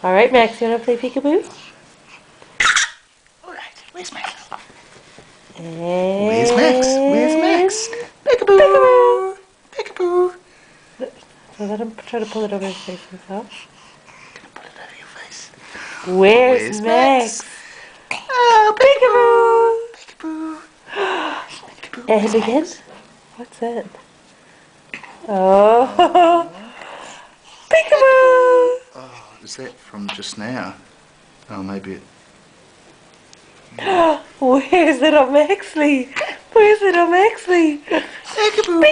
Alright, Max, you want to play peekaboo? Alright, where's Max? And... Where's Max? Where's Max? Peekaboo! Peekaboo! Peekaboo! So let him try to pull it over his face himself. Gonna put it over your face. Where's Max? Oh, Peekaboo! peekaboo! Peekaboo! Peekaboo! And Where's again? Max? What's that? Oh! Peekaboo! Peekaboo! Oh, is that from just now? Oh, maybe it... Where's little Maxley? Where's little Maxley? Peekaboo!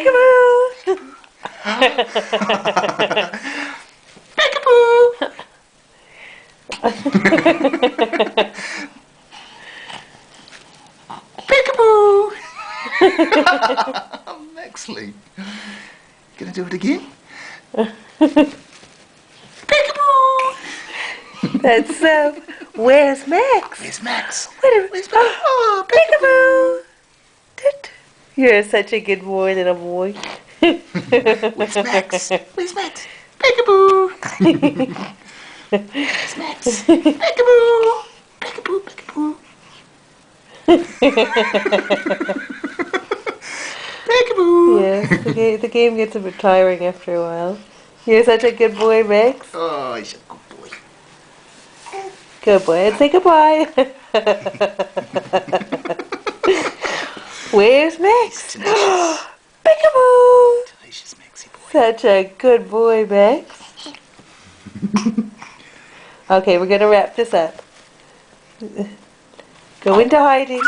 Peekaboo! Peekaboo! Peekaboo! Maxley. Gonna do it again? Peekaboo! That's where's Max? Where's Max? Where's Where's Max? Oh, Peekaboo! You're such a good boy, little boy. Where's Max? Where's Max? Peekaboo! Where's Max? Peekaboo! Peekaboo, peekaboo. Peekaboo! Yes, the game gets a bit tiring after a while. You're such a good boy, Max. Oh, he's a good boy. Good boy. And say goodbye. Where's Max? Tenacious. Peekaboo! Tenacious Maxie boy. Such a good boy, Max. Okay, we're gonna wrap this up. Go into hiding.